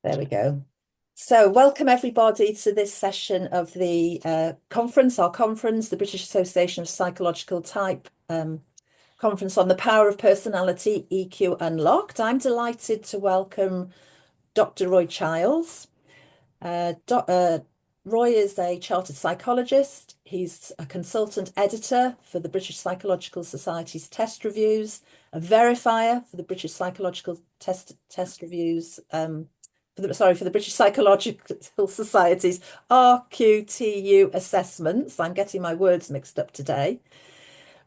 There we go. So welcome everybody to this session of the our conference, the British Association of Psychological Type conference on the power of personality, EQ Unlocked. I'm delighted to welcome Dr. Roy Childs. Roy is a chartered psychologist. He's a consultant editor for the British Psychological Society's Test Reviews, a verifier for the British Psychological Test Reviews, for the British Psychological Society's RQTU Assessments. I'm getting my words mixed up today.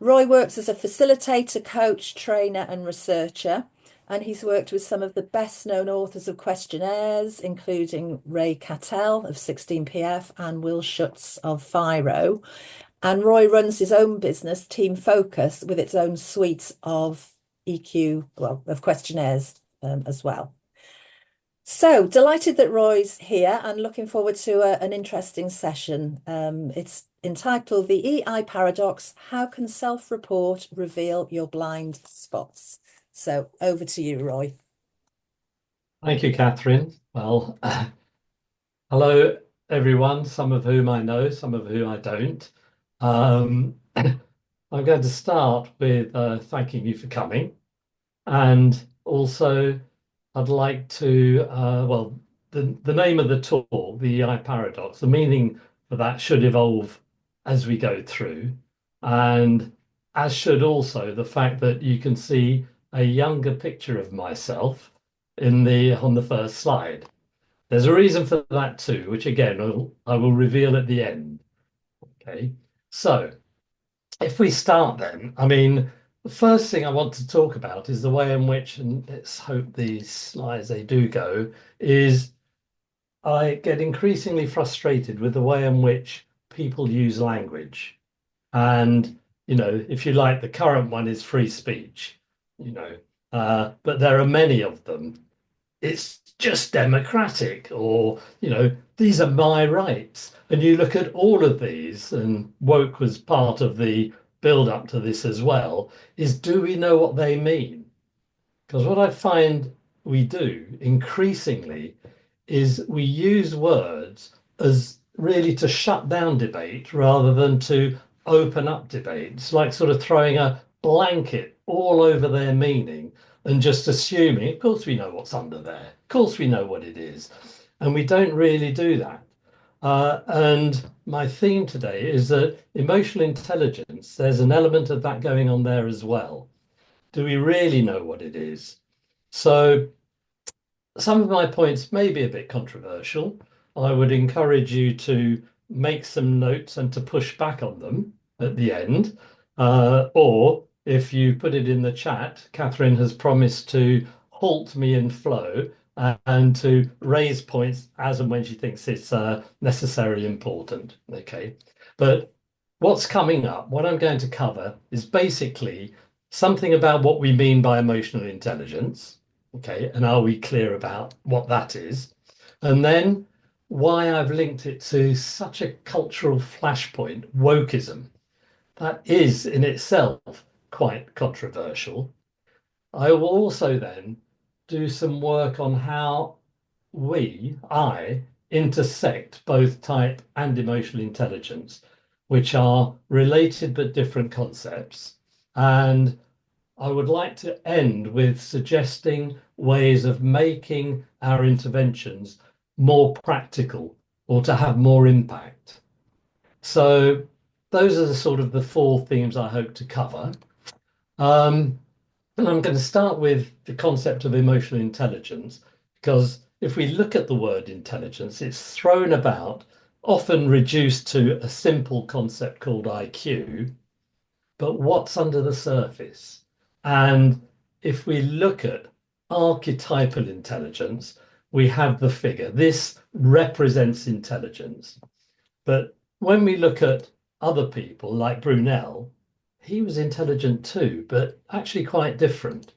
Roy works as a facilitator, coach, trainer, and researcher, and he's worked with some of the best-known authors of questionnaires, including Ray Cattell of 16PF and Will Schutz of FIRO. And Roy runs his own business, Team Focus, with its own suite of of questionnaires as well. So delighted that Roy's here and looking forward to an interesting session. It's entitled The EI Paradox, How Can Self-Report Reveal Your Blind Spots? So over to you, Roy. Thank you, Catherine. Well, hello, everyone, some of whom I know, some of whom I don't. I'm going to start with thanking you for coming. And also, I'd like to, the name of the talk, the EI Paradox, the meaning for that should evolve as we go through. And as should also the fact that you can see a younger picture of myself on the first slide. There's a reason for that too, which again I will reveal at the end. Okay, so if we start then, the first thing I want to talk about is the way in which, and let's hope these slides they do go, is I get increasingly frustrated with the way in which people use language. And, if you like, the current one is free speech. But there are many of them. It's just democratic, or, these are my rights. And you look at all of these, and woke was part of the build up to this as well, is do we know what they mean? Because what I find we do increasingly is we use words as really to shut down debate rather than to open up debate. It's like sort of throwing a blanket all over their meaning and just assuming, of course we know what's under there, of course we know what it is. And we don't really do that. And my theme today is that emotional intelligence, there's an element of that going on there as well. Do we really know what it is? So some of my points may be a bit controversial. I would encourage you to make some notes and to push back on them at the end. Or if you put it in the chat, Catherine has promised to halt me in flow and to raise points as and when she thinks it's necessarily important. Okay, but what's coming up, what I'm going to cover is basically something about what we mean by emotional intelligence. Okay, and are we clear about what that is? And then why I've linked it to such a cultural flashpoint, wokeism. That is in itself quite controversial. I will also then do some work on how I intersect both type and emotional intelligence, which are related but different concepts. And I would like to end with suggesting ways of making our interventions more practical or to have more impact. So those are the sort of the four themes I hope to cover. And I'm going to start with the concept of emotional intelligence, because if we look at the word intelligence, it's thrown about, often reduced to a simple concept called IQ, but what's under the surface? And if we look at archetypal intelligence, we have the figure. This represents intelligence. But when we look at other people like Brunel, he was intelligent too, but actually quite different.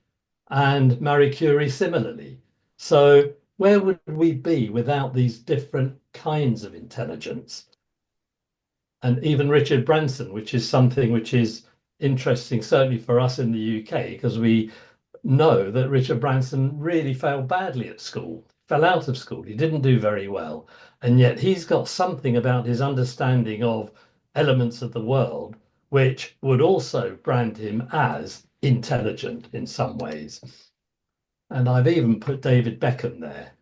And Marie Curie similarly. So where would we be without these different kinds of intelligence? And even Richard Branson, which is something which is interesting, certainly for us in the UK, because we know that Richard Branson really failed badly at school, fell out of school. He didn't do very well. And yet he's got something about his understanding of elements of the world which would also brand him as intelligent in some ways. And I've even put David Beckham there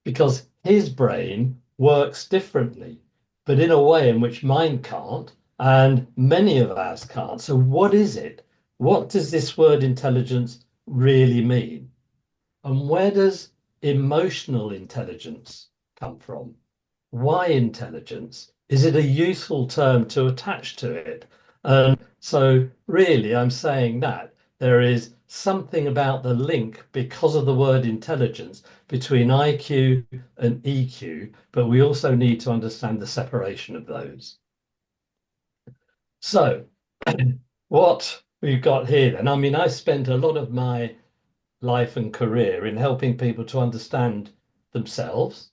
because his brain works differently, but in a way in which mine can't, and many of ours can't. So, what is it? What does this word intelligence really mean? And where does emotional intelligence come from? Why intelligence? Is it a useful term to attach to it? And so, really, I'm saying that there is something about the link because of the word intelligence between IQ and EQ, but we also need to understand the separation of those. So, what we've got here then, I mean, I spent a lot of my life and career in helping people to understand themselves,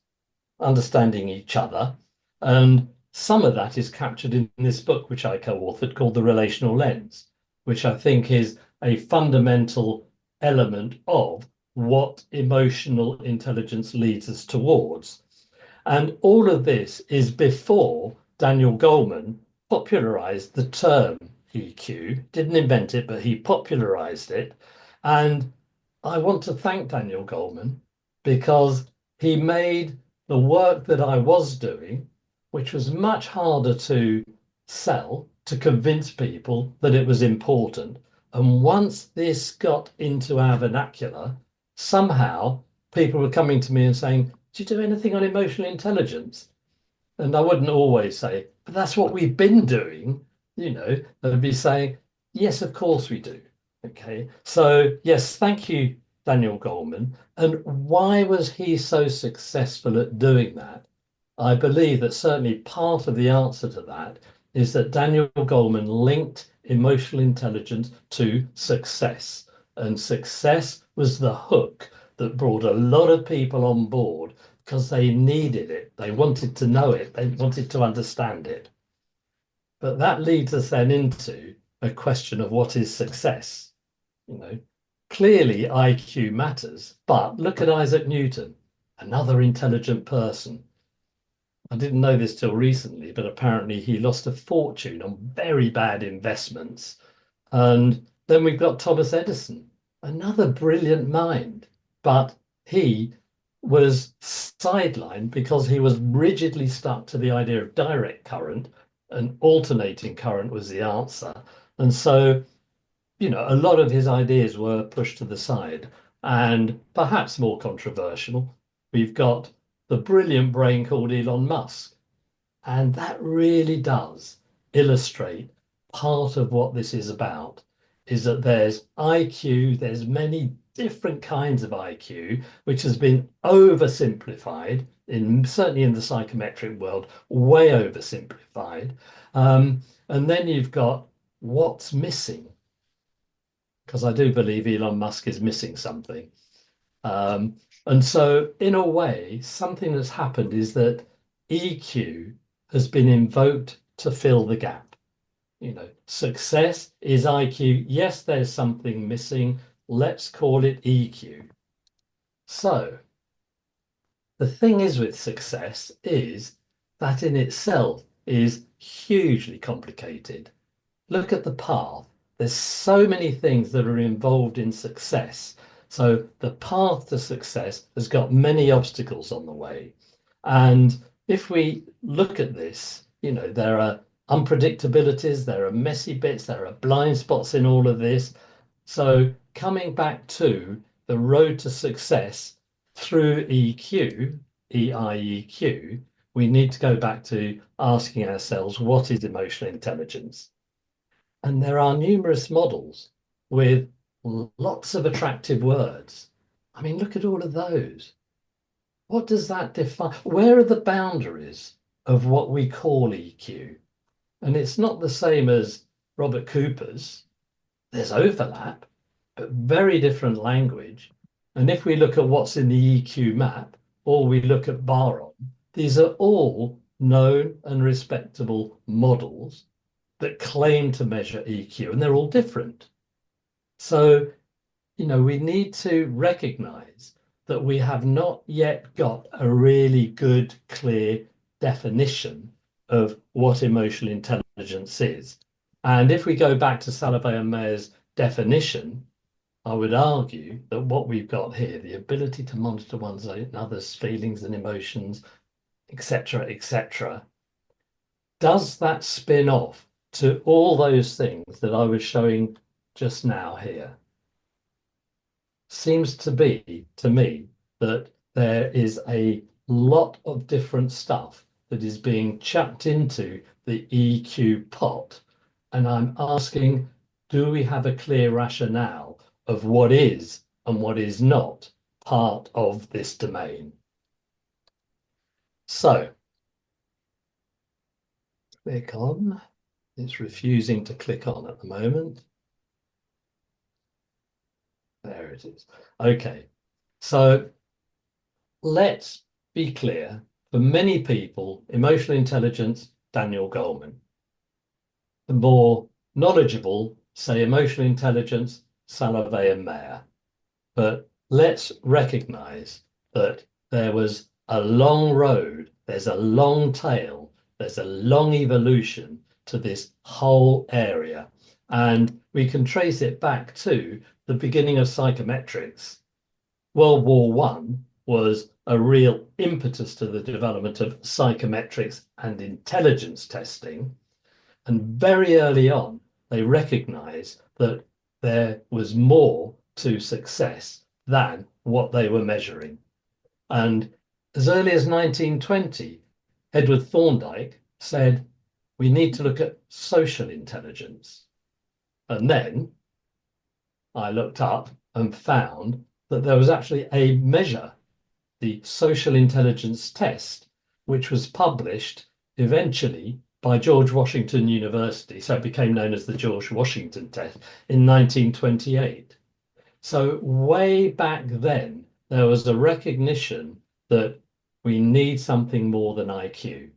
understanding each other. And some of that is captured in this book, which I co-authored called The Relational Lens, which I think is a fundamental element of what emotional intelligence leads us towards. And all of this is before Daniel Goleman popularized the term EQ, didn't invent it, but he popularized it. And I want to thank Daniel Goleman because he made the work that I was doing, which was much harder to sell, to convince people that it was important. And once this got into our vernacular, somehow people were coming to me and saying, do you do anything on emotional intelligence? And I wouldn't always say, but that's what we've been doing. They'd be saying, yes, of course we do. Okay. So, yes, thank you, Daniel Goleman. And why was he so successful at doing that? I believe that certainly part of the answer to that is that Daniel Goleman linked emotional intelligence to success. And success was the hook that brought a lot of people on board because they needed it. They wanted to know it. They wanted to understand it. But that leads us then into a question of what is success? Clearly IQ matters, but look at Isaac Newton, another intelligent person. I didn't know this till recently, but apparently he lost a fortune on very bad investments. And then we've got Thomas Edison, another brilliant mind, but he was sidelined because he was rigidly stuck to the idea of direct current, and alternating current was the answer. And so, a lot of his ideas were pushed to the side. And perhaps more controversial, we've got the brilliant brain called Elon Musk. And that really does illustrate part of what this is about, is that there's IQ, there's many different kinds of IQ, which has been oversimplified certainly in the psychometric world, way oversimplified. And then you've got what's missing, because I do believe Elon Musk is missing something. And so, in a way, something that's happened is that EQ has been invoked to fill the gap. Success is IQ. Yes, there's something missing. Let's call it EQ. So, the thing is with success is that in itself is hugely complicated. Look at the path. There's so many things that are involved in success. So the path to success has got many obstacles on the way. And if we look at this, there are unpredictabilities, there are messy bits, there are blind spots in all of this. So coming back to the road to success through EQ, EIEQ, we need to go back to asking ourselves, what is emotional intelligence? And there are numerous models with lots of attractive words. I mean, look at all of those. What does that define? Where are the boundaries of what we call EQ? And it's not the same as Robert Cooper's. There's overlap, but very different language. And if we look at what's in the EQ map, or we look at Baron, these are all known and respectable models that claim to measure EQ, and they're all different. So, we need to recognize that we have not yet got a really good, clear definition of what emotional intelligence is. And if we go back to Salovey and Mayer's definition, I would argue that what we've got here, the ability to monitor one's and others' feelings and emotions, etc., does that spin off to all those things that I was showing just now here? Seems to be, to me, that there is a lot of different stuff that is being chucked into the EQ pot. And I'm asking, do we have a clear rationale of what is and what is not part of this domain? So, click on. It's refusing to click on at the moment. There it is. Okay, so let's be clear. For many people, emotional intelligence, Daniel Goleman. The more knowledgeable, say emotional intelligence, Salovey and Mayer. But let's recognize that there was a long road, there's a long tail, there's a long evolution to this whole area. And we can trace it back to the beginning of psychometrics. World War One was a real impetus to the development of psychometrics and intelligence testing. And very early on, they recognized that there was more to success than what they were measuring. And as early as 1920, Edward Thorndike said, we need to look at social intelligence. And then I looked up and found that there was actually a measure, the social intelligence test, which was published eventually by George Washington University. So it became known as the George Washington test in 1928. So way back then, there was a recognition that we need something more than IQ.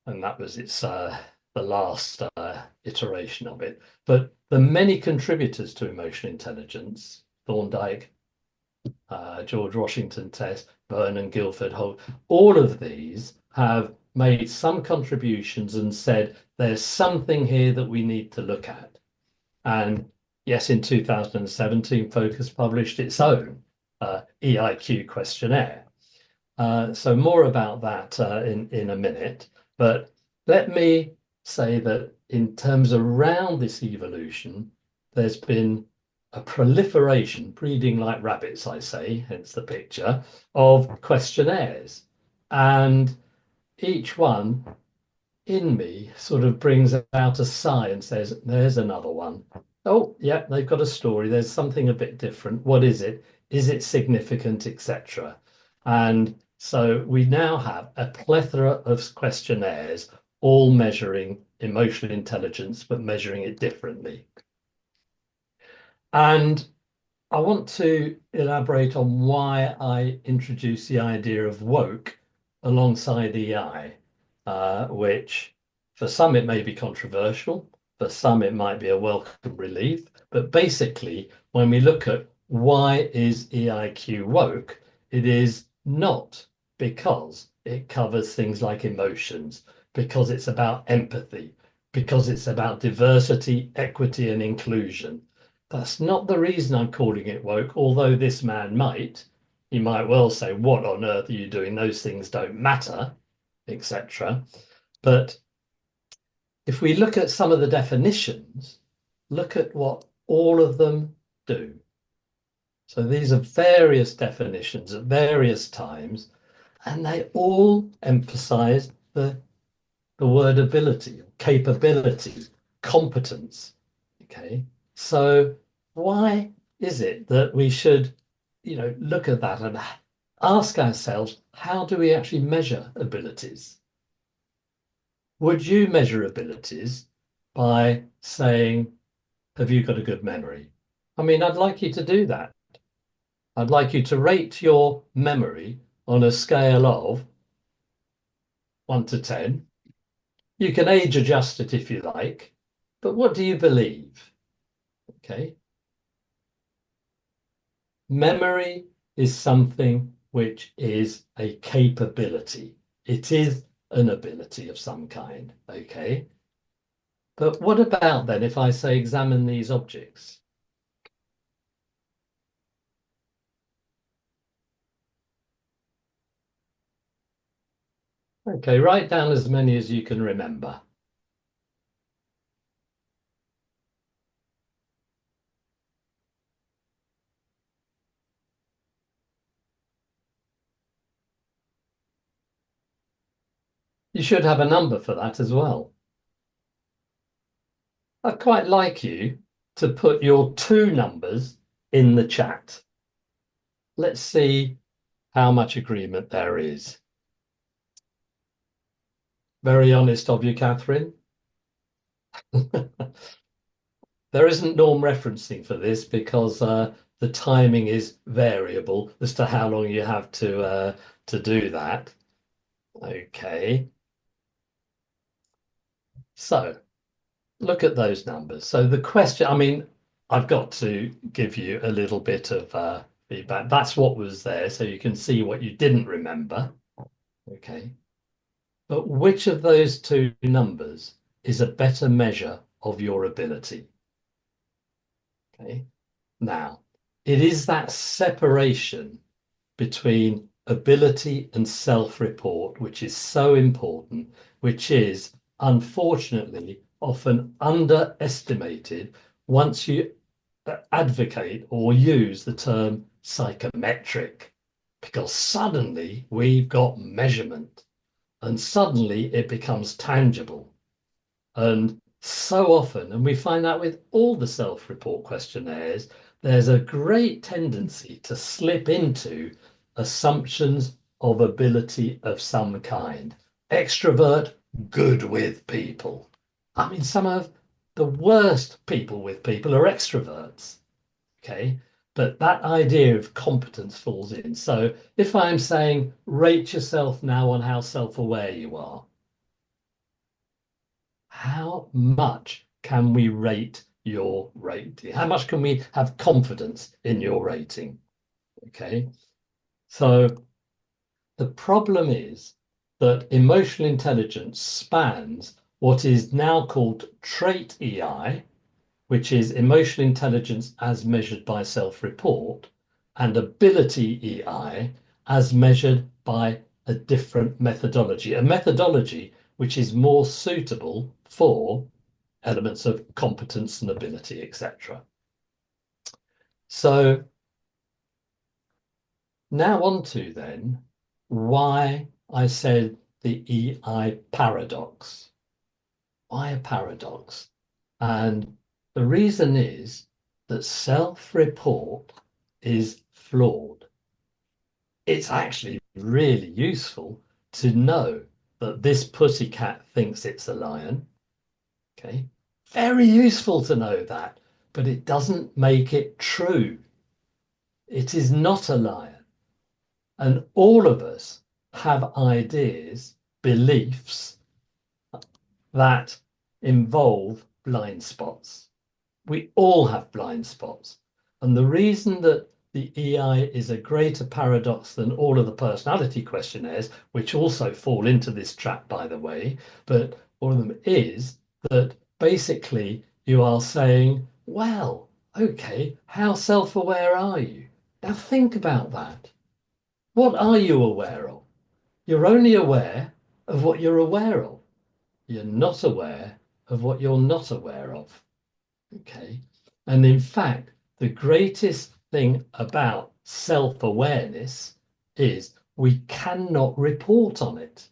And that was the last iteration of it. But the many contributors to emotional intelligence, Thorndike, George Washington test, Vernon, Guilford, Holt, all of these have made some contributions and said there's something here that we need to look at. And yes, in 2017, Focus published its own EIQ questionnaire. So more about that in a minute. But let me say that in terms around this evolution, there's been a proliferation, breeding like rabbits, I say, hence the picture, of questionnaires. And each one in me sort of brings out a sigh and says, there's another one. Oh, yeah, they've got a story. There's something a bit different. What is it? Is it significant, etc.? And so we now have a plethora of questionnaires, all measuring emotional intelligence, but measuring it differently. And I want to elaborate on why I introduced the idea of woke alongside EI, which for some it may be controversial, for some it might be a welcome relief. But basically, when we look at why is EIQ woke, it is not because it covers things like emotions, because it's about empathy, because it's about diversity, equity, and inclusion. That's not the reason I'm calling it woke, although this man might. He might well say, what on earth are you doing? Those things don't matter, etc. But if we look at some of the definitions, look at what all of them do. So these are various definitions at various times, and they all emphasize the word ability, capability, competence. Okay, so why is it that we should, look at that and ask ourselves, how do we actually measure abilities? Would you measure abilities by saying, have you got a good memory? I mean, I'd like you to do that. I'd like you to rate your memory on a scale of 1 to 10. You can age adjust it if you like, but what do you believe? Okay. Memory is something which is a capability. It is an ability of some kind, okay? But what about then if I say examine these objects? Okay, write down as many as you can remember. You should have a number for that as well. I'd quite like you to put your two numbers in the chat. Let's see how much agreement there is. Very honest of you, Catherine. There isn't norm referencing for this because the timing is variable as to how long you have to do that. Okay. So look at those numbers. So the question, I mean, I've got to give you a little bit of feedback. That's what was there, so you can see what you didn't remember. Okay. But which of those two numbers is a better measure of your ability? Okay. Now, it is that separation between ability and self-report, which is so important, which is unfortunately often underestimated once you advocate or use the term psychometric, because suddenly we've got measurement and suddenly it becomes tangible. And so often, and we find that with all the self-report questionnaires, there's a great tendency to slip into assumptions of ability of some kind. Extrovert, good with people. I mean, some of the worst people with people are extroverts. Okay. But that idea of competence falls in. So if I'm saying rate yourself now on how self-aware you are, how much can we rate your rating? How much can we have confidence in your rating? Okay. So the problem is that emotional intelligence spans what is now called trait EI, which is emotional intelligence as measured by self-report, and ability EI as measured by a different methodology, a methodology which is more suitable for elements of competence and ability, etc. So now on to then why I said the EI paradox. Why a paradox? And the reason is that self-report is flawed. It's actually really useful to know that this pussycat thinks it's a lion. Okay. Very useful to know that, but it doesn't make it true. It is not a lion. And all of us have ideas, beliefs that involve blind spots. We all have blind spots. And the reason that the EI is a greater paradox than all of the personality questionnaires, which also fall into this trap, by the way, but one of them is that basically you are saying, well, okay, how self-aware are you? Now think about that. What are you aware of? You're only aware of what you're aware of. You're not aware of what you're not aware of. Okay. And in fact, the greatest thing about self-awareness is we cannot report on it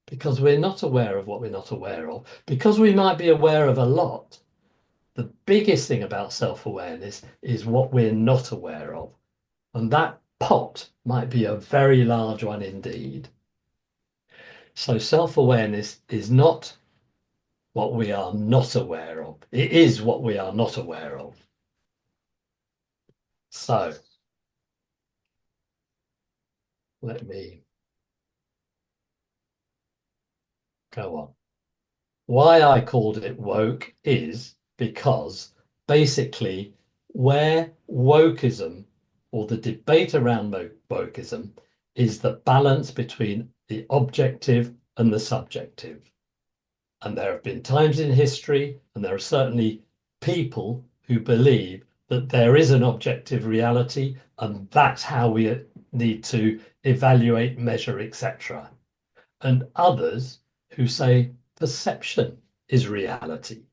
because we're not aware of what we're not aware of. Because we might be aware of a lot, the biggest thing about self-awareness is what we're not aware of. And that pot might be a very large one indeed. So self-awareness is not what we are not aware of. It is what we are not aware of. So let me go on. Why I called it woke is because basically where wokeism or the debate around wokeism is the balance between the objective and the subjective. And there have been times in history, and there are certainly people who believe that there is an objective reality, and that's how we need to evaluate, measure, etc. And others who say perception is reality.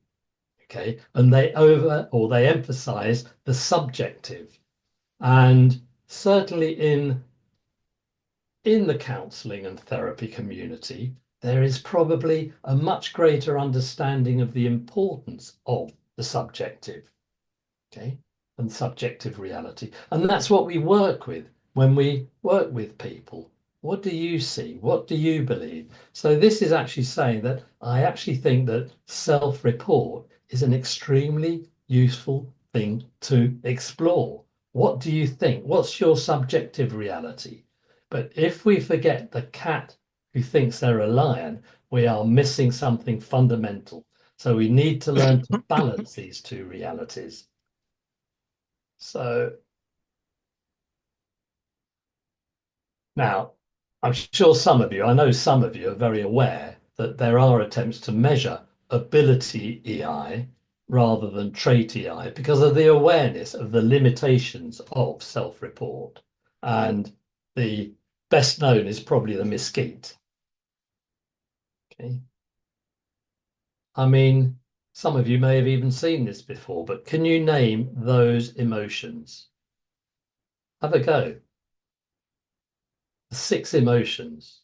Okay, and they emphasize the subjective. And certainly in the counseling and therapy community, there is probably a much greater understanding of the importance of the subjective, okay, and subjective reality. And that's what we work with when we work with people. What do you see? What do you believe? So this is actually saying that I actually think that self-report is an extremely useful thing to explore. What do you think? What's your subjective reality? But if we forget the cat who thinks they're a lion, we are missing something fundamental. So we need to learn to balance these two realities. So now, I'm sure I know some of you are very aware that there are attempts to measure ability EI rather than trait EI because of the awareness of the limitations of self-report. And the best known is probably the mesquite. Okay. I mean, some of you may have even seen this before, but can you name those emotions? Have a go. 6 emotions.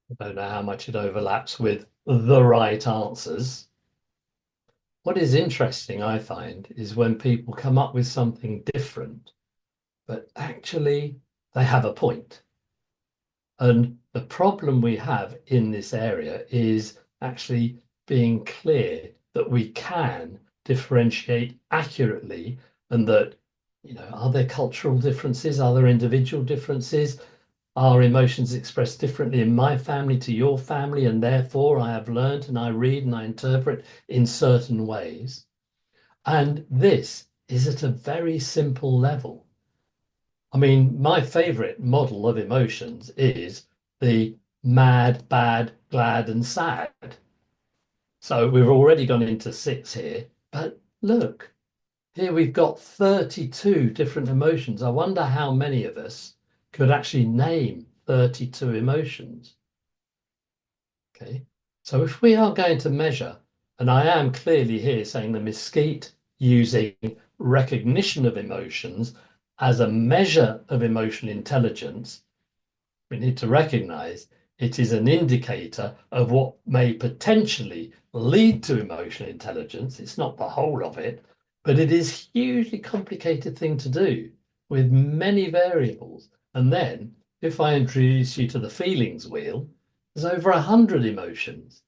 I don't know how much it overlaps with the right answers. What is interesting, I find, is when people come up with something different, but actually they have a point. And the problem we have in this area is actually being clear that we can differentiate accurately and that, are there cultural differences? Are there individual differences? Are emotions expressed differently in my family to your family? And therefore I have learned and I read and I interpret in certain ways. And this is at a very simple level. I mean, my favorite model of emotions is the mad, bad, glad, and sad. So we've already gone into 6 here, but look, here we've got 32 different emotions. I wonder how many of us could actually name 32 emotions. Okay, so if we are going to measure, and I am clearly here saying the mesquite using recognition of emotions as a measure of emotional intelligence, we need to recognize it is an indicator of what may potentially lead to emotional intelligence. It's not the whole of it, but it is a hugely complicated thing to do with many variables. And then if I introduce you to the feelings wheel, there's over 100 emotions.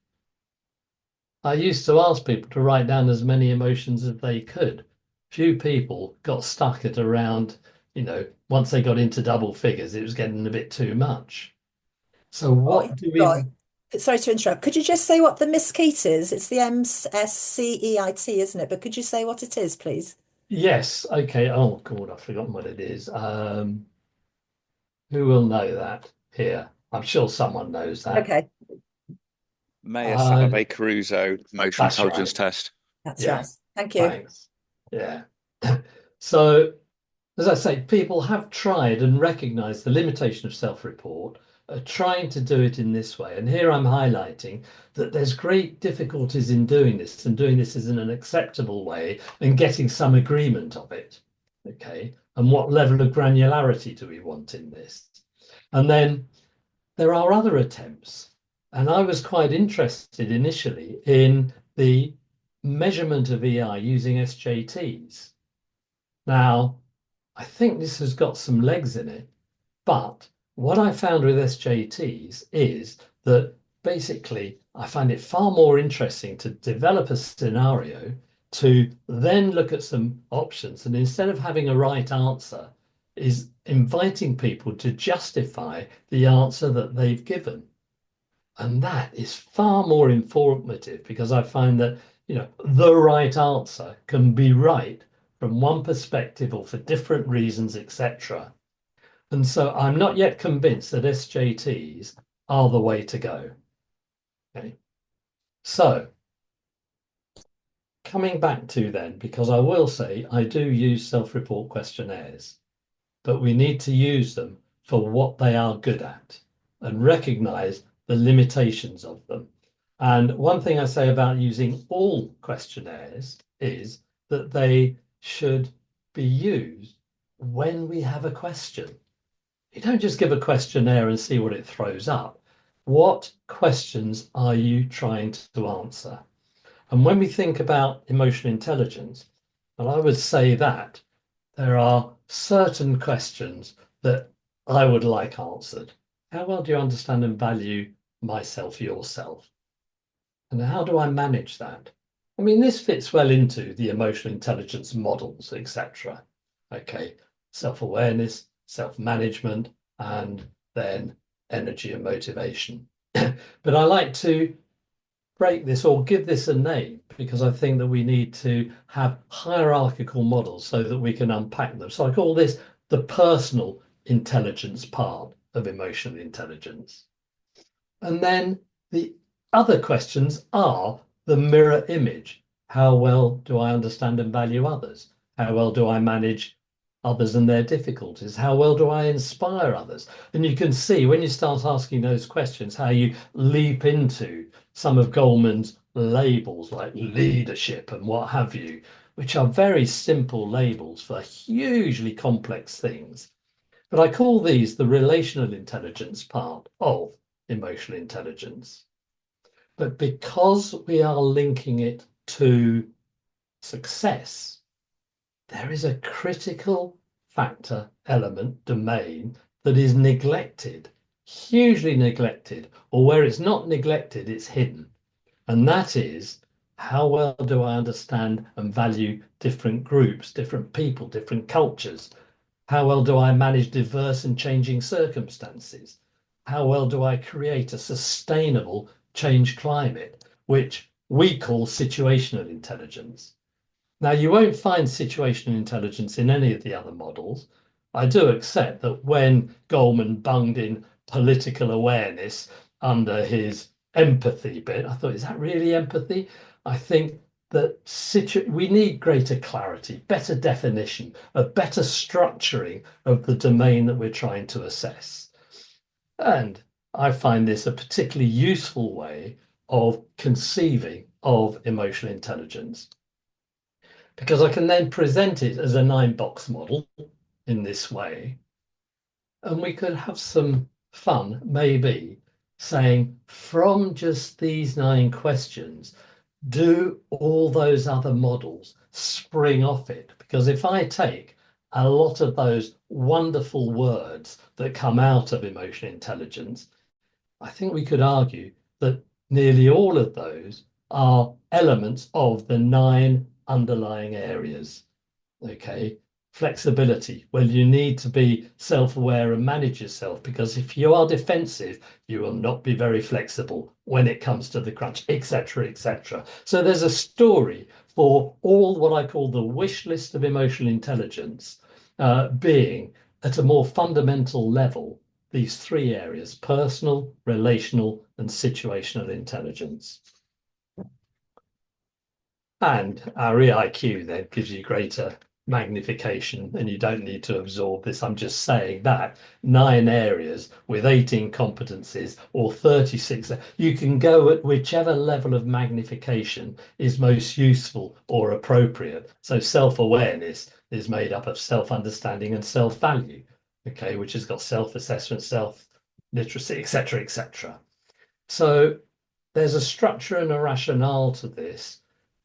I used to ask people to write down as many emotions as they could. Few people got stuck at around, once they got into double figures, it was getting a bit too much. So what do we? Right. Sorry to interrupt. Could you just say what the mesquite is? It's the MSCEIT, isn't it? But could you say what it is, please? Yes. Okay. Oh God, I've forgotten what it is. Who will know that here? I'm sure someone knows that. Okay, Mayor Uh, Saturday Caruso emotional that's right. intelligence test. that's right. Yeah. Thank you. Thanks. Yeah. So as I say, people have tried and recognized the limitation of self-report, trying to do it in this way. And here I'm highlighting that there's great difficulties in doing this and doing this in an acceptable way and getting some agreement of it. Okay. And what level of granularity do we want in this? And then there are other attempts. And I was quite interested initially in the measurement of EI using SJTs. Now, I think this has got some legs in it, but what I found with SJTs is that basically I find it far more interesting to develop a scenario to then look at some options. And instead of having a right answer, is inviting people to justify the answer that they've given. And that is far more informative, because I find that, the right answer can be right from one perspective or for different reasons, etc. And so I'm not yet convinced that SJTs are the way to go. Okay. So coming back to then, because I will say I do use self-report questionnaires, but we need to use them for what they are good at and recognize the limitations of them. And one thing I say about using all questionnaires is that they should be used when we have a question. You don't just give a questionnaire and see what it throws up. What questions are you trying to answer? And when we think about emotional intelligence, well, I would say that there are certain questions that I would like answered. How well do you understand and value myself, yourself? And how do I manage that? I mean, this fits well into the emotional intelligence models, etc. Okay, self-awareness, self-management, and then energy and motivation. But I like to break this or give this a name, because I think that we need to have hierarchical models so that we can unpack them. So I call this the personal intelligence part of emotional intelligence. And then the other questions are the mirror image. How well do I understand and value others? How well do I manage others and their difficulties? How well do I inspire others? And you can see when you start asking those questions how you leap into some of Goleman's labels like leadership and what have you, which are very simple labels for hugely complex things. But I call these the relational intelligence part of emotional intelligence. But because we are linking it to success, there is a critical factor, element, domain that is neglected, hugely neglected, or where it's not neglected, it's hidden. And that is, how well do I understand and value different groups, different people, different cultures? How well do I manage diverse and changing circumstances? How well do I create a sustainable change climate, which we call situational intelligence? Now, you won't find situational intelligence in any of the other models. I do accept that when Goleman bunged in political awareness under his empathy bit, I thought, is that really empathy? I think that we need greater clarity, better definition, a better structuring of the domain that we're trying to assess. And I find this a particularly useful way of conceiving of emotional intelligence, because I can then present it as a 9-box model in this way. And we could have some fun, maybe, saying from just these 9 questions, do all those other models spring off it? Because if I take a lot of those wonderful words that come out of emotional intelligence, I think we could argue that nearly all of those are elements of the 9 underlying areas. Okay, flexibility. Well, you need to be self-aware and manage yourself, because if you are defensive, you will not be very flexible when it comes to the crunch, etc., etc. So there's a story for all what I call the wish list of emotional intelligence, being at a more fundamental level these 3 areas: personal, relational, and situational intelligence. And our EIQ then gives you greater magnification, and you don't need to absorb this. I'm just saying that 9 areas with 18 competencies or 36, you can go at whichever level of magnification is most useful or appropriate. So self-awareness is made up of self-understanding and self-value, okay, which has got self-assessment, self-literacy, etc., etc. So there's a structure and a rationale to this,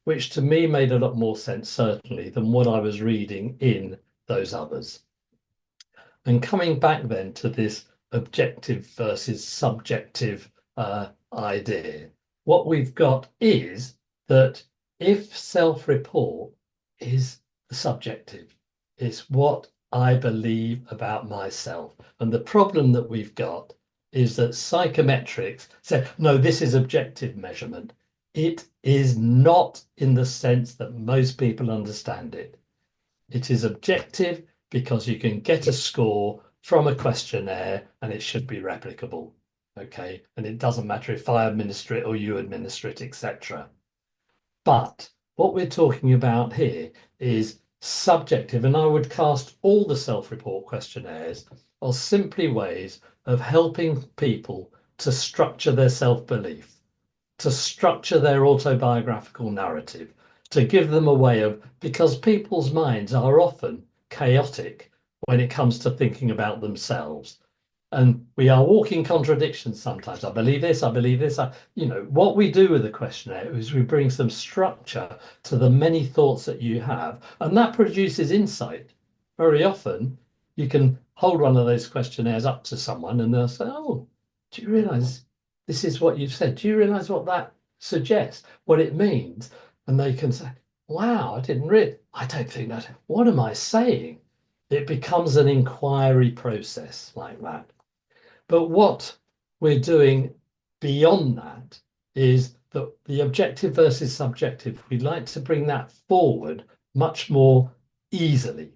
which to me made a lot more sense, certainly, than what I was reading in those others. And coming back then to this objective versus subjective idea, what we've got is that if self-report is the subjective, it's what I believe about myself. And the problem that we've got is that psychometrics say, no, this is objective measurement. It is not in the sense that most people understand it. It is objective because you can get a score from a questionnaire and it should be replicable. Okay. And it doesn't matter if I administer it or you administer it, etc. But what we're talking about here is subjective, and I would cast all the self-report questionnaires as simply ways of helping people to structure their self-belief, to structure their autobiographical narrative, to give them a way of, because people's minds are often chaotic when it comes to thinking about themselves. And we are walking contradictions sometimes. I believe this, I believe this. What we do with the questionnaire is we bring some structure to the many thoughts that you have, and that produces insight. Very often, you can hold one of those questionnaires up to someone and they'll say, oh, do you realize this is what you've said? Do you realize what that suggests, what it means? And they can say, wow, I don't think that, what am I saying? It becomes an inquiry process like that. But what we're doing beyond that is that the objective versus subjective, we'd like to bring that forward much more easily.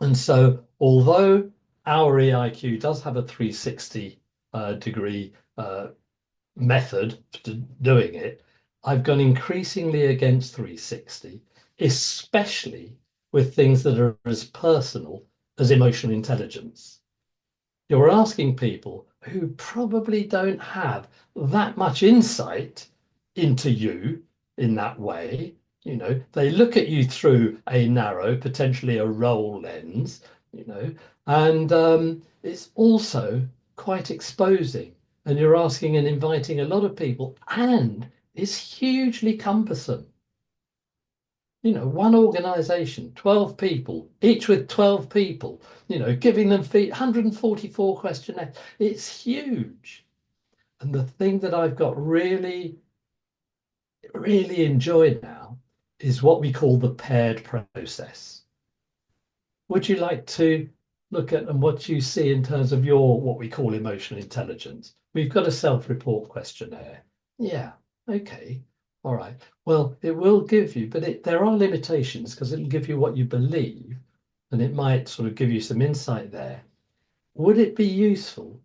And so, although our EIQ does have a 360 degree method to doing it, I've gone increasingly against 360, especially with things that are as personal as emotional intelligence. You're asking people who probably don't have that much insight into you in that way. They look at you through a narrow, potentially a role lens, and it's also quite exposing. And you're asking and inviting a lot of people, and it's hugely cumbersome. One organization, 12 people, each with 12 people, giving them 144 questionnaires. It's huge. And the thing that I've got really, really enjoyed now is what we call the paired process. Would you like to look at and what you see in terms of your what we call emotional intelligence? We've got a self-report questionnaire. Yeah, okay. All right. Well, it will give you, but there are limitations because it'll give you what you believe, and it might sort of give you some insight there. Would it be useful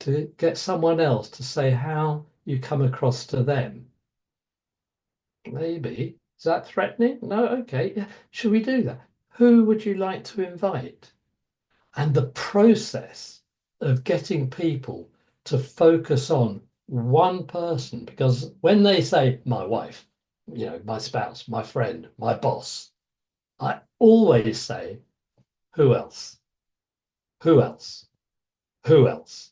to get someone else to say how you come across to them? Maybe. Is that threatening? No? Okay. Yeah. Should we do that? Who would you like to invite? And the process of getting people to focus on one person, because when they say my wife, my spouse, my friend, my boss, I always say, who else? Who else? Who else?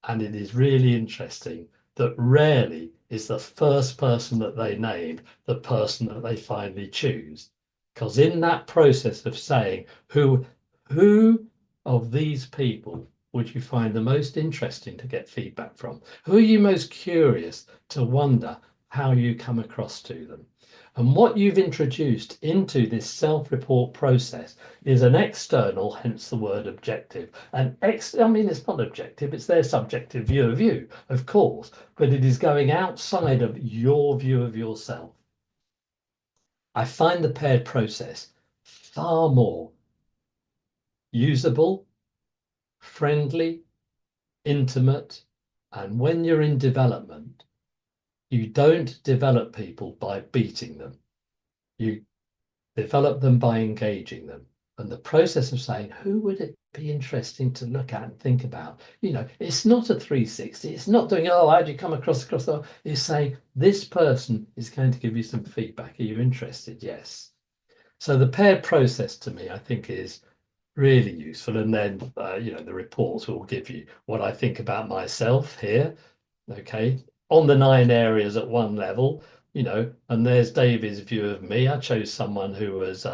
And it is really interesting that rarely is the first person that they name the person that they finally choose. Because in that process of saying who of these people would you find the most interesting to get feedback from? Who are you most curious to wonder how you come across to them? And what you've introduced into this self-report process is an external, hence the word objective. It's not objective, it's their subjective view of you, of course, but it is going outside of your view of yourself. I find the paired process far more usable, friendly, intimate, and when you're in development, you don't develop people by beating them. You develop them by engaging them. And the process of saying, who would it be interesting to look at and think about? It's not a 360. It's not doing, oh, how'd you come across the... It's saying, this person is going to give you some feedback. Are you interested? Yes. So the paired process to me, I think, is really useful. And then, the reports will give you what I think about myself here. Okay. On the 9 areas at one level, and there's David's view of me. I chose someone who was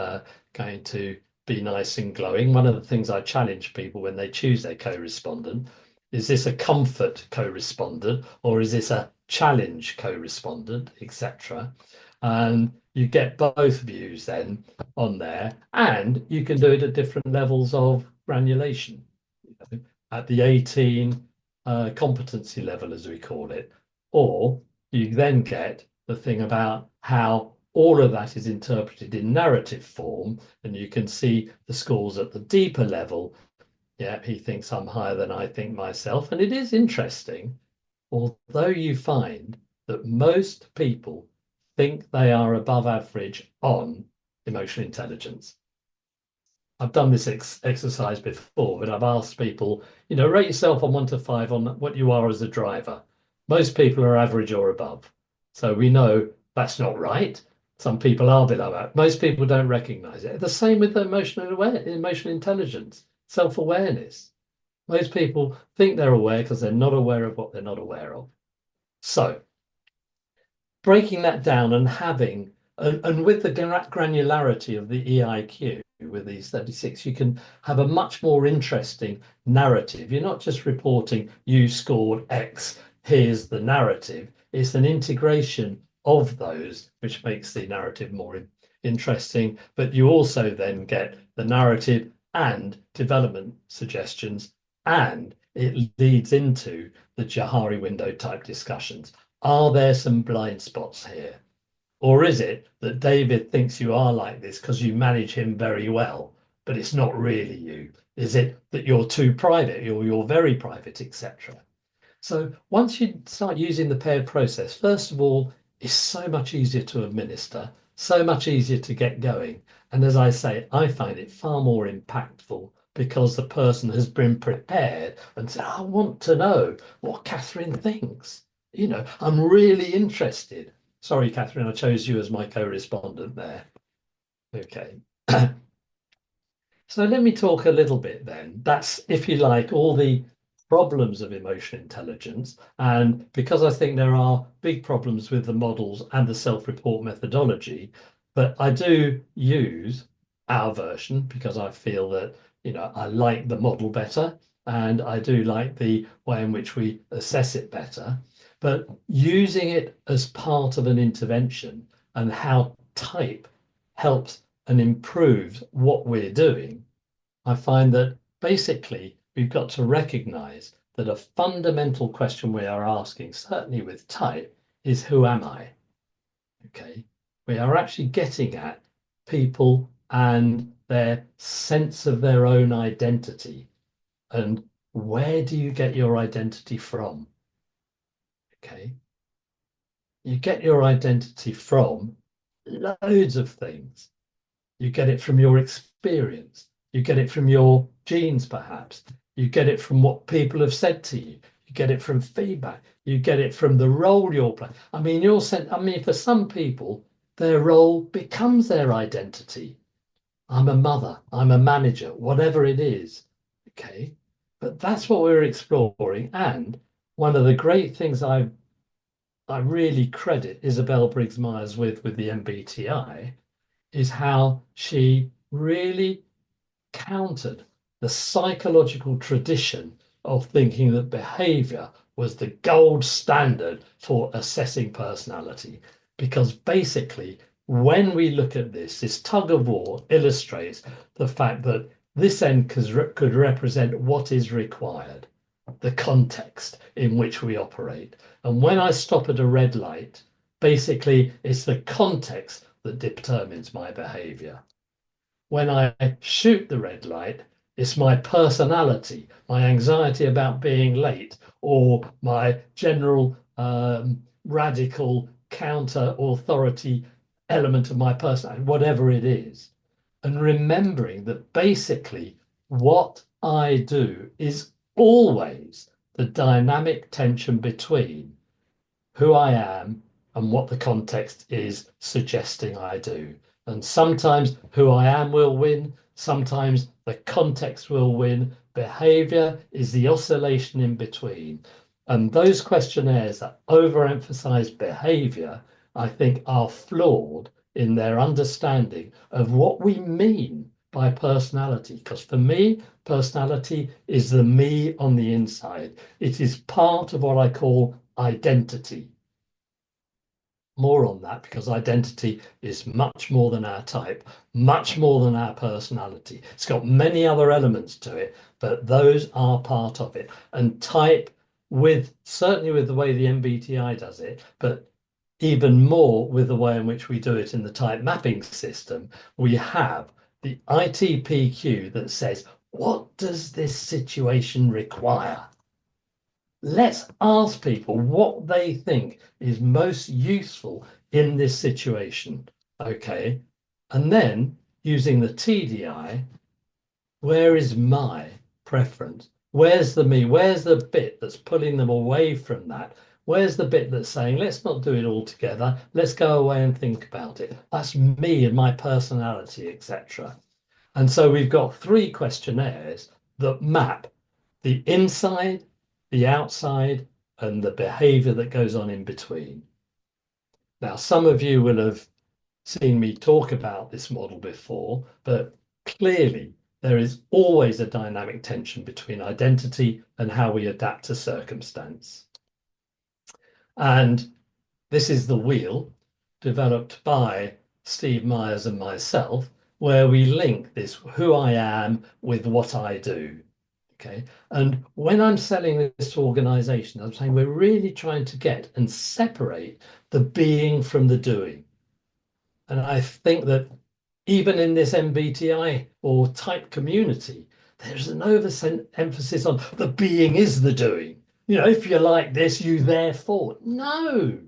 going to be nice and glowing. One of the things I challenge people when they choose their co-respondent, is this a comfort co-respondent or is this a challenge co-respondent, etc. And, you get both views then on there, and you can do it at different levels of granulation. At the 18 competency level, as we call it, or you then get the thing about how all of that is interpreted in narrative form, and you can see the scores at the deeper level. Yeah, he thinks I'm higher than I think myself. And it is interesting, although you find that most people think they are above average on emotional intelligence. I've done this exercise before, but I've asked people, rate yourself on 1 to 5 on what you are as a driver. Most people are average or above. So we know that's not right. Some people are below that. Most people don't recognize it. The same with emotional intelligence, self-awareness. Most people think they're aware because they're not aware of what they're not aware of. So breaking that down and having, and with the granularity of the EIQ, with these 36, you can have a much more interesting narrative. You're not just reporting you scored X, here's the narrative. It's an integration of those, which makes the narrative more interesting. But you also then get the narrative and development suggestions, and it leads into the Johari window type discussions. Are there some blind spots here? Or is it that David thinks you are like this because you manage him very well, but it's not really you? Is it that you're too private, or you're very private, etc.? So once you start using the paired process, first of all, it's so much easier to administer, so much easier to get going. And as I say, I find it far more impactful because the person has been prepared and said, I want to know what Catherine thinks. I'm really interested. Sorry, Catherine, I chose you as my co-respondent there. Okay. So let me talk a little bit then. That's, if you like, all the problems of emotional intelligence. And because I think there are big problems with the models and the self-report methodology, but I do use our version because I feel that, I like the model better, and I do like the way in which we assess it better. But using it as part of an intervention and how type helps and improves what we're doing, I find that basically we've got to recognize that a fundamental question we are asking, certainly with type, is who am I? Okay, we are actually getting at people and their sense of their own identity. And where do you get your identity from? Okay. You get your identity from loads of things. You get it from your experience. You get it from your genes, perhaps. You get it from what people have said to you. You get it from feedback. You get it from the role you're playing. For some people, their role becomes their identity. I'm a mother, I'm a manager, whatever it is. Okay. But that's what we're exploring. And one of the great things I really credit Isabel Briggs-Myers with the MBTI is how she really countered the psychological tradition of thinking that behavior was the gold standard for assessing personality. Because basically, when we look at this tug of war illustrates the fact that this end could represent what is required, the context in which we operate. And when I stop at a red light, basically it's the context that determines my behavior. When I shoot the red light, it's my personality, my anxiety about being late, or my general radical counter authority element of my personality, whatever it is. And remembering that basically what I do is always the dynamic tension between who I am and what the context is suggesting I do. And sometimes who I am will win, sometimes the context will win. Behavior is the oscillation in between. And those questionnaires that overemphasize behavior, I think, are flawed in their understanding of what we mean by personality. Because for me, personality is the me on the inside. It is part of what I call identity. more on that, because identity is much more than our type, much more than our personality. It's got many other elements to it, but those are part of it. And type, certainly with the way the MBTI does it, but even more with the way in which we do it in the type mapping system, we have the ITPQ that says, what does this situation require? Let's ask people what they think is most useful in this situation. Okay. And then using the TDI, where is my preference? Where's the me? Where's the bit that's pulling them away from that? Where's the bit that's saying, let's not do it all together. Let's go away and think about it. That's me and my personality, etc. And so we've got 3 questionnaires that map the inside, the outside, and the behavior that goes on in between. Now, some of you will have seen me talk about this model before, but clearly there is always a dynamic tension between identity and how we adapt to circumstance. And this is the wheel developed by Steve Myers and myself, where we link this who I am with what I do. Okay. And when I'm selling this to organizations, I'm saying we're really trying to get and separate the being from the doing. And I think that even in this MBTI or type community, there's an overemphasis on the being is the doing. You know, if you're like this, you therefore. No.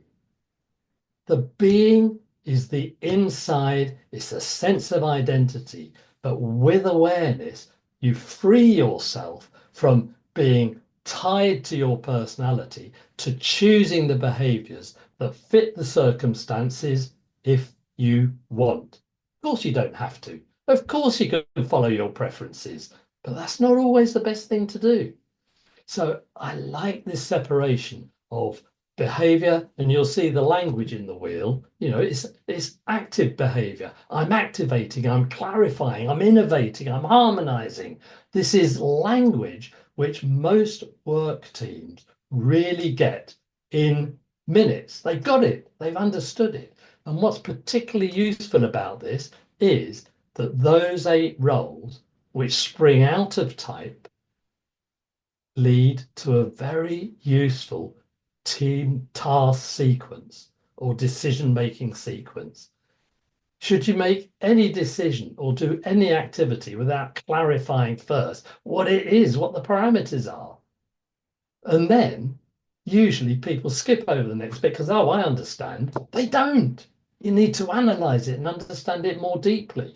The being is the inside, it's a sense of identity. But with awareness, you free yourself from being tied to your personality, to choosing the behaviors that fit the circumstances if you want. Of course, you don't have to. Of course, you can follow your preferences, but that's not always the best thing to do. So I like this separation of behavior, and you'll see the language in the wheel. You know, it's active behavior. I'm activating, I'm clarifying, I'm innovating, I'm harmonizing. This is language which most work teams really get in minutes. They've got it, they've understood it. And what's particularly useful about this is that those 8 roles which spring out of type lead to a very useful team task sequence or decision-making sequence. Should you make any decision or do any activity without clarifying first what it is, what the parameters are? And then usually people skip over the next bit because, oh, I understand. They don't. You need to analyze it and understand it more deeply.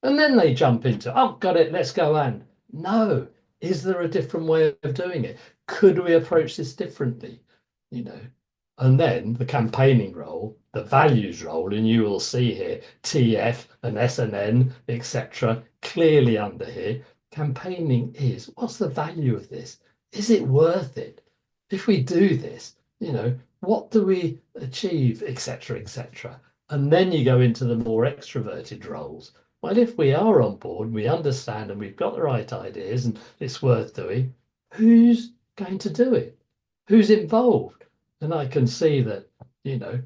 And then they jump into, oh, got it, let's go and. No, is there a different way of doing it? Could we approach this differently? You know, and then the campaigning role, the values role, and you will see here TF and SNN, etc., clearly under here. Campaigning is, what's the value of this? Is it worth it? If we do this, you know, what do we achieve, etc., etc. And then you go into the more extroverted roles. Well, if we are on board, we understand and we've got the right ideas and it's worth doing, who's going to do it? Who's involved? And I can see that, you know,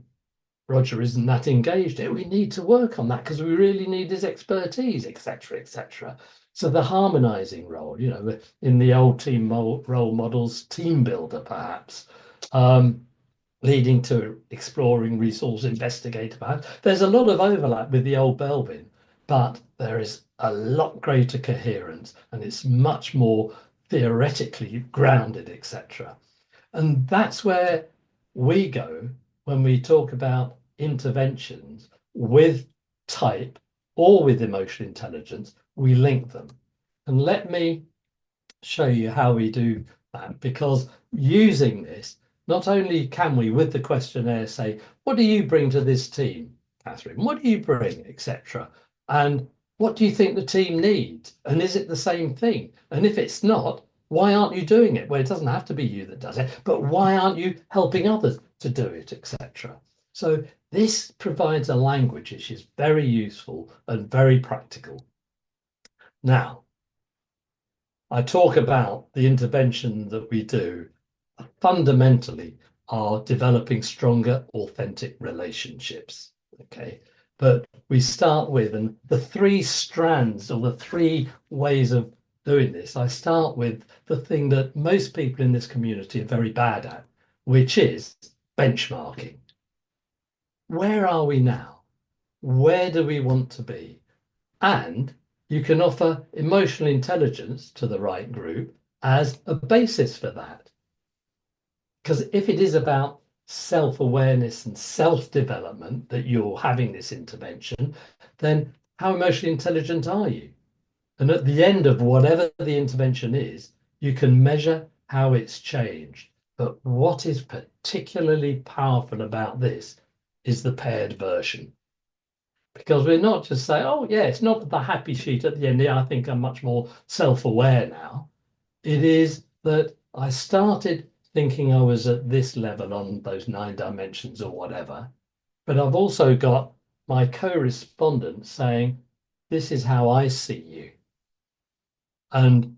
Roger isn't that engaged in it. We need to work on that because we really need his expertise, etc., etc. So the harmonizing role, you know, in the old team role models, team builder, perhaps, leading to exploring resource investigator, perhaps. There's a lot of overlap with the old Belbin, but there is a lot greater coherence and it's much more theoretically grounded, etc. And that's where we go when we talk about interventions with type or with emotional intelligence. We link them. And let me show you how we do that, because using this, not only can we, with the questionnaire, say, what do you bring to this team, Catherine? What do you bring, etc. And what do you think the team needs? And is it the same thing? And if it's not, why aren't you doing it? Well, it doesn't have to be you that does it, but why aren't you helping others to do it, etc. So this provides a language which is very useful and very practical. Now, I talk about the intervention that we do. Fundamentally, are developing stronger, authentic relationships. Okay, but we start with, and the three strands or the three ways of doing this, I start with the thing that most people in this community are very bad at, which is benchmarking. Where are we now? Where do we want to be? And you can offer emotional intelligence to the right group as a basis for that. Because if it is about self-awareness and self-development that you're having this intervention, then how emotionally intelligent are you? And at the end of whatever the intervention is, you can measure how it's changed. But what is particularly powerful about this is the paired version. Because we're not just saying, oh, yeah, it's not the happy sheet at the end. Yeah, I think I'm much more self-aware now. It is that I started thinking I was at this level on those 9 dimensions or whatever, but I've also got my co-respondent saying, this is how I see you. And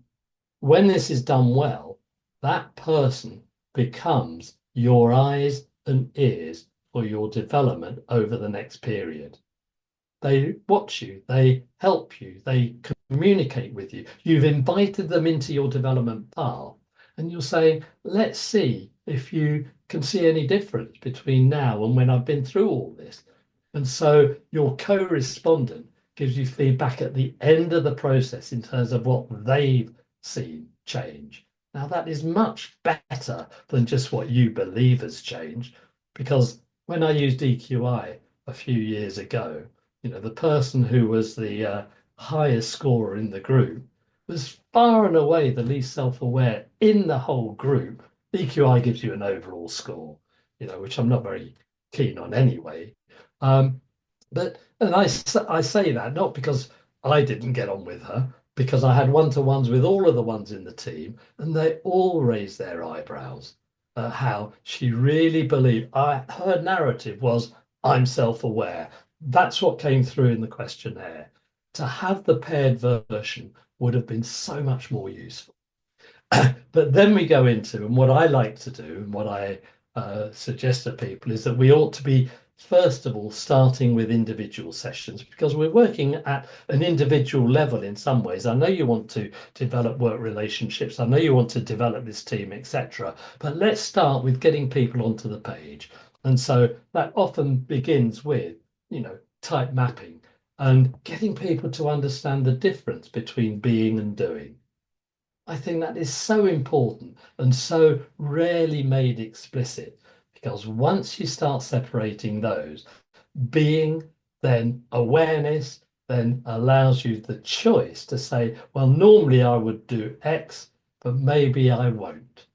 when this is done well, that person becomes your eyes and ears for your development over the next period. They watch you, they help you, they communicate with you. You've invited them into your development path, and you're saying, let's see if you can see any difference between now and when I've been through all this. And so your co-respondent gives you feedback at the end of the process in terms of what they've seen change. Now, that is much better than just what you believe has changed, because when I used EQI a few years ago, the person who was the highest scorer in the group was far and away the least self-aware in the whole group. EQI gives you an overall score, which I'm not very keen on anyway. But I say that not because I didn't get on with her, because I had one-to-ones with all of the ones in the team, and they all raised their eyebrows at how she really believed. Her narrative was, I'm self-aware. That's what came through in the questionnaire. To have the paired version would have been so much more useful. But then we go into, and what I like to do, and what I suggest to people is that we ought to be, first of all, starting with individual sessions, because we're working at an individual level in some ways. I know you want to develop work relationships. I know you want to develop this team, etc. But let's start with getting people onto the page. And so that often begins with, type mapping and getting people to understand the difference between being and doing. I think that is so important and so rarely made explicit, because once you start separating those, being, then awareness, then allows you the choice to say, well, normally I would do X, but maybe I won't.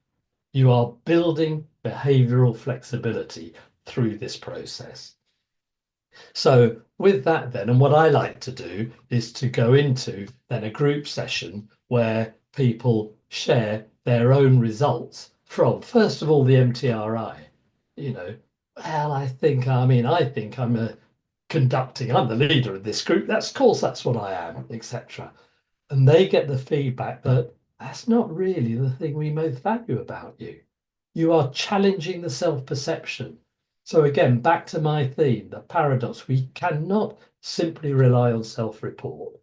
You are building behavioral flexibility through this process. So with that then, and what I like to do is to go into then a group session where people share their own results from, first of all, the MTRI. Well, I think I'm I'm the leader of this group. Of course, that's what I am, etc. And they get the feedback that that's not really the thing we most value about you. You are challenging the self-perception. So again, back to my theme, the paradox. We cannot simply rely on self-report.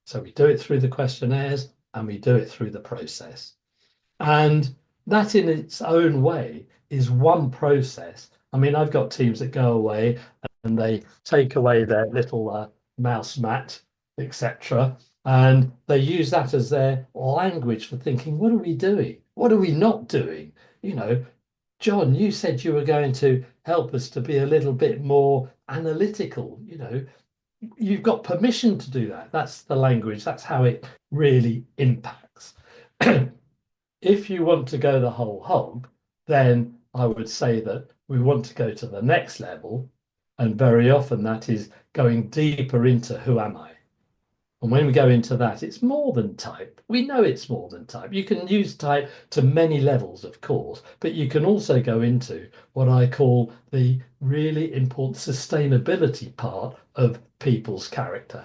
So we do it through the questionnaires and we do it through the process. And that in its own way is one process. I mean, I've got teams that go away and they take away their little mouse mat, etc. And they use that as their language for thinking, what are we doing? What are we not doing? John, you said you were going to help us to be a little bit more analytical. You've got permission to do that. That's the language. That's how it really impacts. If you want to go the whole hog, then I would say that we want to go to the next level. And very often that is going deeper into who am I? And when we go into that, it's more than type. We know it's more than type. You can use type to many levels, of course, but you can also go into what I call the really important sustainability part of people's character.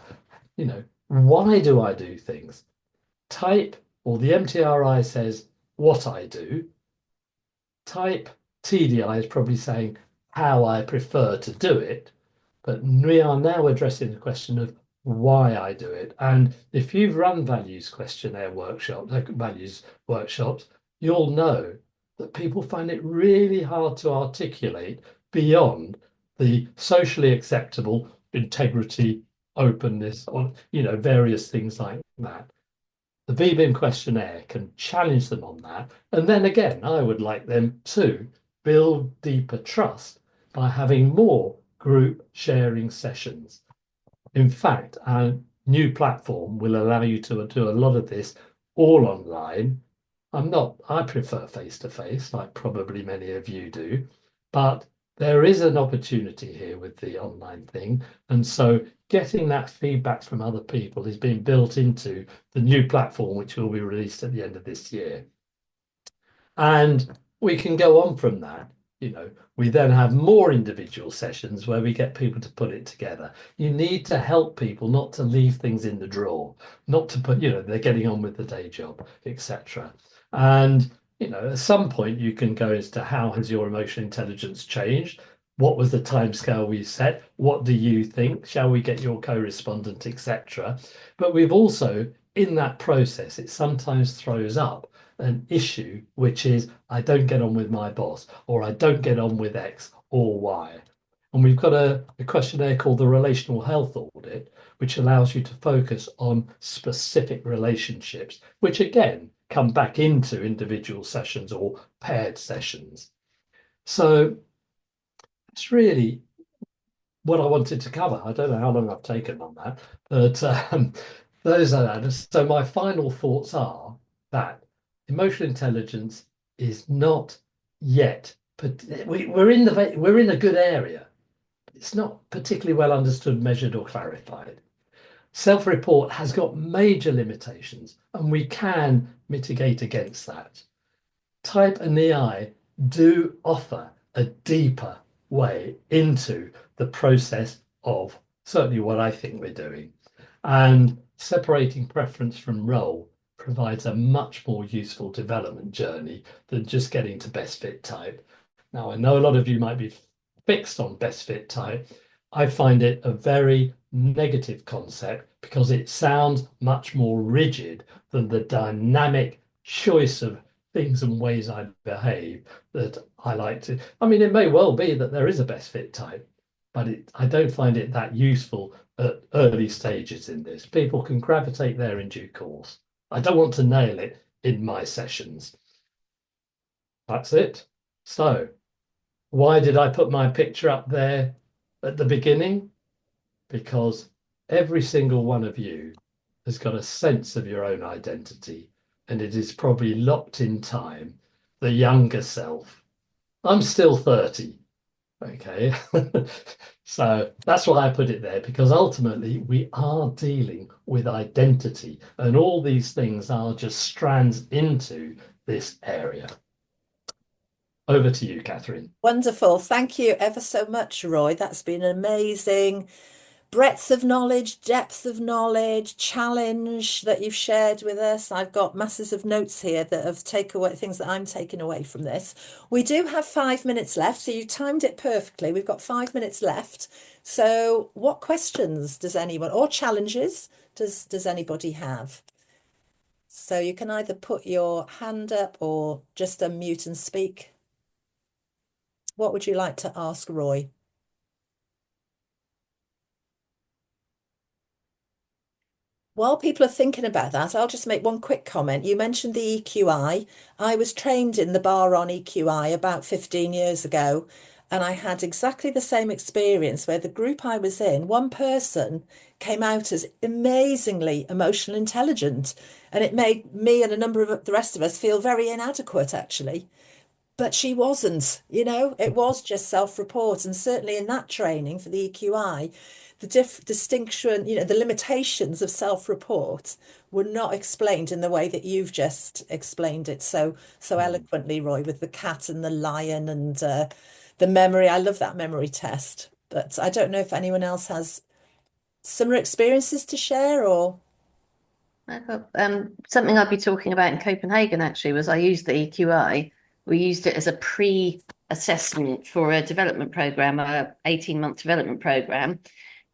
Why do I do things? Type, or the MTRI says what I do. Type TDI is probably saying how I prefer to do it, but we are now addressing the question of why I do it. And if you've run values questionnaire workshops, like values workshops, you'll know that people find it really hard to articulate beyond the socially acceptable integrity, openness, or various things like that. The VBIM questionnaire can challenge them on that. And then again, I would like them to build deeper trust by having more group sharing sessions. In fact, our new platform will allow you to do a lot of this all online. I prefer face-to-face, like probably many of you do, but there is an opportunity here with the online thing. And so getting that feedback from other people is being built into the new platform, which will be released at the end of this year. And we can go on from that. We then have more individual sessions where we get people to put it together. You need to help people not to leave things in the drawer, not to put, they're getting on with the day job, etc. And, at some point you can go as to how has your emotional intelligence changed? What was the timescale we set? What do you think? Shall we get your co-respondent, etc.? But we've also, in that process, it sometimes throws up an issue, which is I don't get on with my boss, or I don't get on with X or Y. And we've got a questionnaire called the Relational Health Audit, which allows you to focus on specific relationships, which again come back into individual sessions or paired sessions. So it's really what I wanted to cover. I don't know how long I've taken on that, but those are that. So my final thoughts are that emotional intelligence is not yet, but we're in a good area. It's not particularly well understood, measured, or clarified. Self-report has got major limitations, and we can mitigate against that. Type and EI do offer a deeper way into the process of certainly what I think we're doing. And separating preference from role provides a much more useful development journey than just getting to best fit type. Now, I know a lot of you might be fixed on best fit type. I find it a very negative concept because it sounds much more rigid than the dynamic choice of things and ways I behave that I like to. I mean, it may well be that there is a best fit type, but I don't find it that useful at early stages in this. People can gravitate there in due course. I don't want to nail it in my sessions. That's it. So why did I put my picture up there at the beginning? Because every single one of you has got a sense of your own identity, and it is probably locked in time, the younger self. I'm still 30, okay? So that's why I put it there, because ultimately we are dealing with identity, and all these things are just strands into this area. Over to you, Catherine. Wonderful. Thank you ever so much, Roy. That's been amazing breadth of knowledge, depth of knowledge, challenge that you've shared with us. I've got masses of notes here that have taken away things that I'm taking away from this. We do have 5 minutes left, so you timed it perfectly. We've got 5 minutes left. So what questions does anyone or challenges does anybody have? So you can either put your hand up or just unmute and speak. What would you like to ask Roy? While people are thinking about that, I'll just make one quick comment. You mentioned the EQI. I was trained in the bar on EQI about 15 years ago, and I had exactly the same experience where the group I was in, one person came out as amazingly emotional intelligent, and it made me and a number of the rest of us feel very inadequate, actually. But she wasn't, it was just self-report. And certainly in that training for the EQI, the distinction, the limitations of self-report were not explained in the way that you've just explained it so eloquently, Roy, with the cat and the lion and the memory. I love that memory test. But I don't know if anyone else has similar experiences to share or. Something I'd be talking about in Copenhagen actually was I used the EQI. We used it as a pre assessment for a development program, a 18-month development program.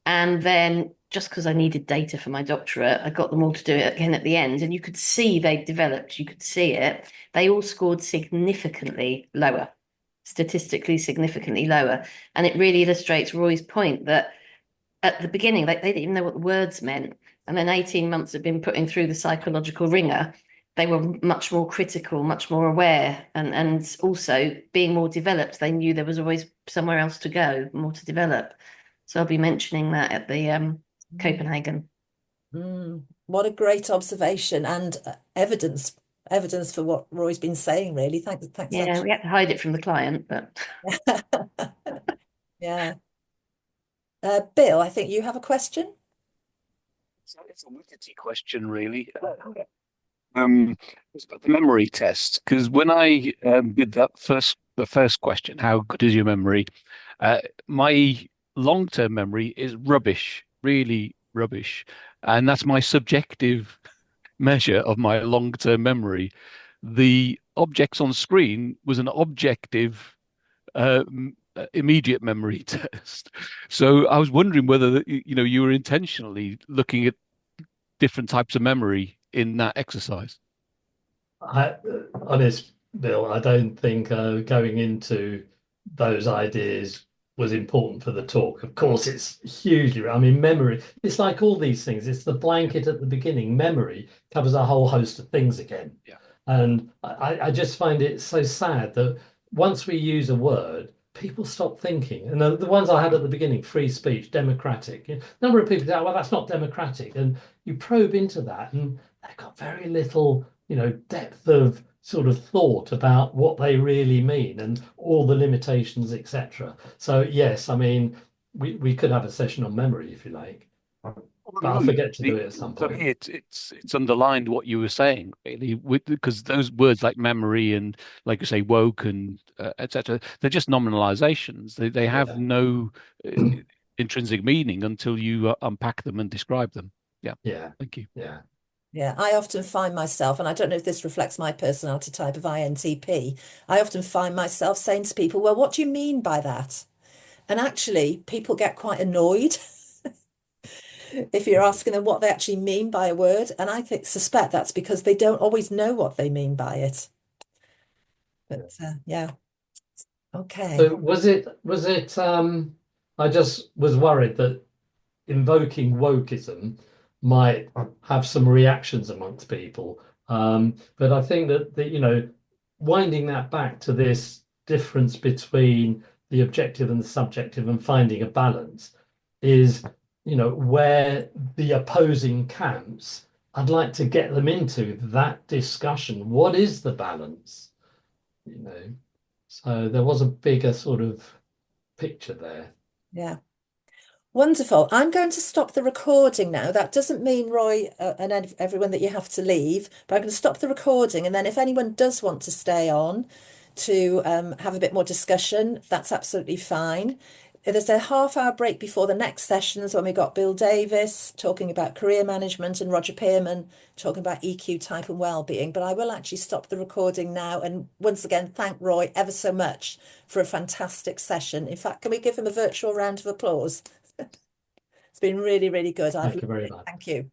And then just because I needed data for my doctorate, I got them all to do it again at the end. And you could see they developed, you could see it. They all scored significantly lower, statistically significantly lower. And it really illustrates Roy's point that at the beginning, they didn't even know what the words meant. And then 18 months of been putting through the psychological ringer, they were much more critical, much more aware, and also being more developed. They knew there was always somewhere else to go, more to develop. So I'll be mentioning that at the Copenhagen. What a great observation and evidence for what Roy's been saying, really. Thanks. Yeah, we had to hide it from the client, but yeah. Bill, I think you have a question. It's a witty question, really. It's about the memory test, because when I did the first question, how good is your memory? My long-term memory is rubbish, really rubbish, and that's my subjective measure of my long-term memory. The objects on screen was an objective immediate memory test. So I was wondering whether you were intentionally looking at different types of memory in that exercise. Honest, Bill, I don't think going into those ideas was important for the talk. Of course, it's hugely, I mean, memory, it's like all these things. It's the blanket at the beginning. Memory covers a whole host of things again. Yeah. And I just find it so sad that once we use a word, people stop thinking. And the ones I had at the beginning, free speech, democratic, a number of people say, well, that's not democratic. And you probe into that and they've got very little, depth of sort of thought about what they really mean and all the limitations, etc. So yes, I mean, we could have a session on memory if you like, but I'll forget to do it at some point. For me, it's underlined what you were saying, really, because those words like memory and, like you say, woke and etc. They're just nominalizations. They have no intrinsic meaning until you unpack them and describe them. Yeah. Yeah. Thank you. Yeah. Yeah, I often find myself, and I don't know if this reflects my personality type of INTP, I often find myself saying to people, well, what do you mean by that? And actually, people get quite annoyed if you're asking them what they actually mean by a word. And I suspect that's because they don't always know what they mean by it. But yeah. Okay. So was it, I just was worried that invoking wokeism might have some reactions amongst people. But I think that winding that back to this difference between the objective and the subjective and finding a balance is, where the opposing camps, I'd like to get them into that discussion. What is the balance? So there was a bigger sort of picture there. Yeah. Wonderful. I'm going to stop the recording now. That doesn't mean, Roy, and everyone, that you have to leave, but I'm going to stop the recording. And then if anyone does want to stay on to have a bit more discussion, that's absolutely fine. There's a half-hour break before the next sessions when we got Bill Davis talking about career management and Roger Pearman talking about EQ type and well-being. But I will actually stop the recording now. And once again, thank Roy ever so much for a fantastic session. In fact, can we give him a virtual round of applause? It's been really, really good. Thank you very much. Thank you.